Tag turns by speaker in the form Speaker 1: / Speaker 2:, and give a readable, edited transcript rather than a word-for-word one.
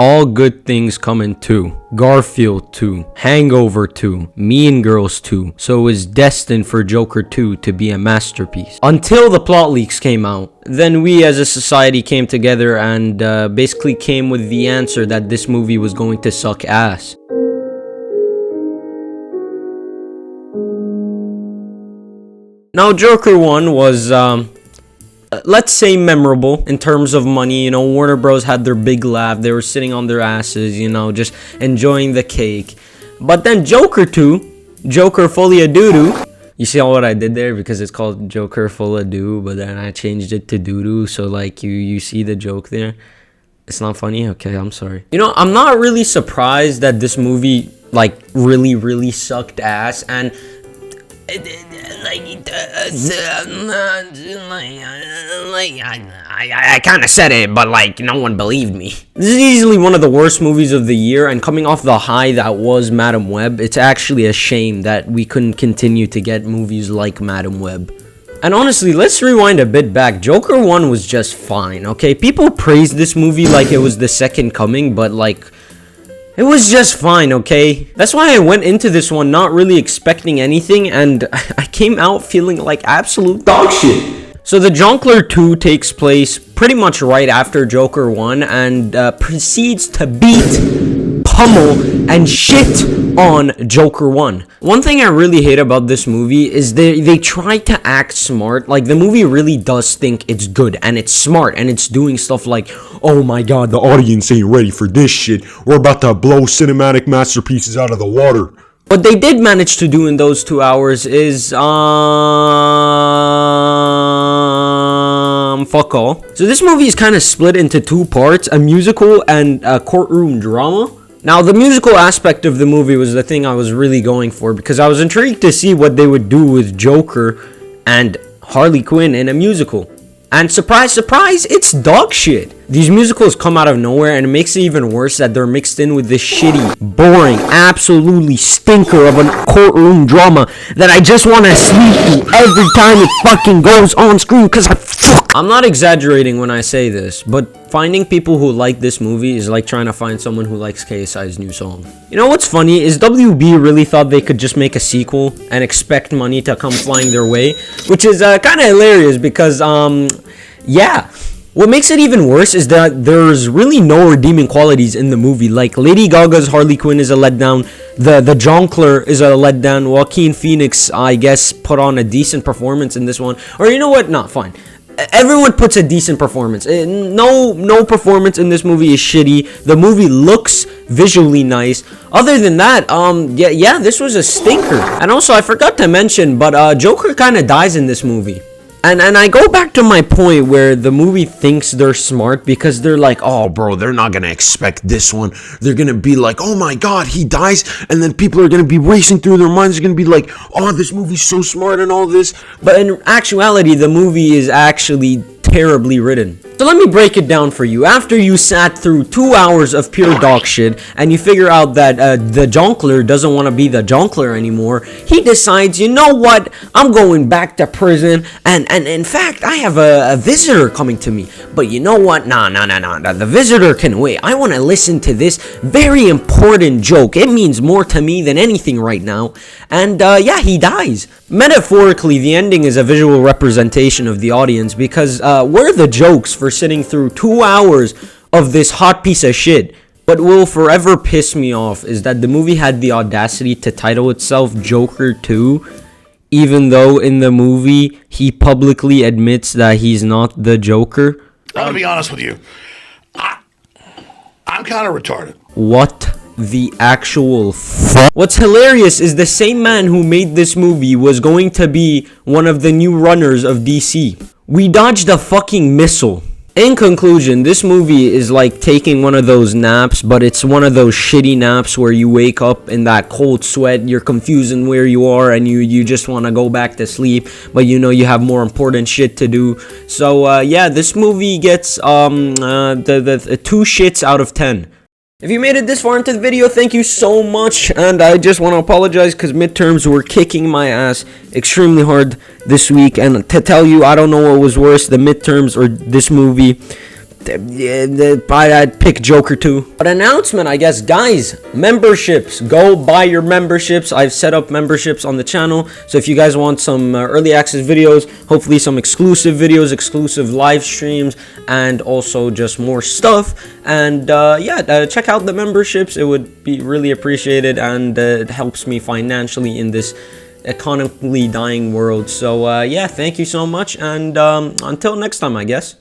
Speaker 1: All Good Things Coming 2, Garfield 2, Hangover 2, Mean Girls 2, so it was destined for Joker 2 to be a masterpiece. Until the plot leaks came out, then we as a society came together and basically came with the answer that this movie was going to suck ass. Now, Joker 1 was, let's say memorable in terms of money. You know, Warner Bros had their big laugh. They were sitting on their asses, you know, just enjoying the cake. But then Joker 2, Joker Fully a Doo-Doo. You see what I did there? Because it's called Joker Full of Doo, but then I changed it to Doo-Doo. So like you see the joke there. It's not funny? Okay, I'm sorry. You know, I'm not really surprised that this movie like really sucked ass. And I kind of said it, but like no one believed me. This is easily one of the worst movies of the year, and coming off the high that was Madam Web, it's actually a shame that we couldn't continue to get movies like Madam Web. And honestly, let's rewind a bit back. Joker 1 was just fine, okay? People praised this movie like it was the second coming, but like it was just fine, okay? That's why I went into this one not really expecting anything, and I came out feeling like absolute dog shit. So the Jonkler 2 takes place pretty much right after Joker 1 and proceeds to beat, pummel, and shit on Joker 1. One thing I really hate about this movie is they try to act smart. Like, the movie really does think it's good and it's smart and it's doing stuff like, oh my god, the audience ain't ready for this shit. We're about to blow cinematic masterpieces out of the water. What they did manage to do in those 2 hours is, fuck all. So this movie is kind of split into two parts, a musical and a courtroom drama. Now, the musical aspect of the movie was the thing I was really going for, because I was intrigued to see what they would do with Joker and Harley Quinn in a musical. And surprise, surprise, it's dog shit. These musicals come out of nowhere, and it makes it even worse that they're mixed in with this shitty, boring, absolutely stinker of a courtroom drama that I just want to sleep through every time it fucking goes on screen, because I'm not exaggerating when I say this, but finding people who like this movie is like trying to find someone who likes KSI's new song. You know what's funny is WB really thought they could just make a sequel and expect money to come flying their way, which is kind of hilarious because, yeah. What makes it even worse is that there's really no redeeming qualities in the movie. Like, Lady Gaga's Harley Quinn is a letdown. The Jonkler is a letdown. Joaquin Phoenix, I guess, put on a decent performance in this one. Or you know what? Nah, fine. Everyone puts a decent performance. No performance in this movie is shitty. The movie looks visually nice. Other than that, yeah, this was a stinker. And also, I forgot to mention, but Joker kind of dies in this movie. And I go back to my point where the movie thinks they're smart because they're like, oh, bro, they're not going to expect this one. They're going to be like, oh, my God, he dies. And then people are going to be racing through their minds. They're going to be like, oh, this movie's so smart and all this. But in actuality, the movie is actually terribly written. So let me break it down for you. After you sat through 2 hours of pure dog shit and you figure out that the Jonkler doesn't want to be the Jonkler anymore, he decides, you know what, I'm going back to prison, and in fact, I have a visitor coming to me. But you know what, nah, the visitor can wait. I want to listen to this very important joke. It means more to me than anything right now. And yeah, he dies. Metaphorically, the ending is a visual representation of the audience because we're the jokes for sitting through 2 hours of this hot piece of shit. What will forever piss me off is that the movie had the audacity to title itself Joker 2, even though in the movie he publicly admits that he's not the Joker.
Speaker 2: I'm gonna be honest with you. I'm kind of retarded.
Speaker 1: What the actual fuck? What's hilarious is the same man who made this movie was going to be one of the new runners of DC. We dodged a fucking missile. In conclusion, this movie is like taking one of those naps, but it's one of those shitty naps where you wake up in that cold sweat, you're confused in where you are, and you just want to go back to sleep, but you know you have more important shit to do. So yeah, this movie gets the 2 shits out of 10. If you made it this far into the video, thank you so much, and I just want to apologize because midterms were kicking my ass extremely hard this week, and to tell you, I don't know what was worse, the midterms or this movie. I'd pick Joker 2. But announcement, I guess, guys, memberships. Go buy your memberships. I've set up memberships on the channel. So if you guys want some early access videos, hopefully some exclusive videos, exclusive live streams, and also just more stuff. And yeah, check out the memberships. It would be really appreciated, and it helps me financially in this economically dying world. So yeah, thank you so much, and until next time, I guess.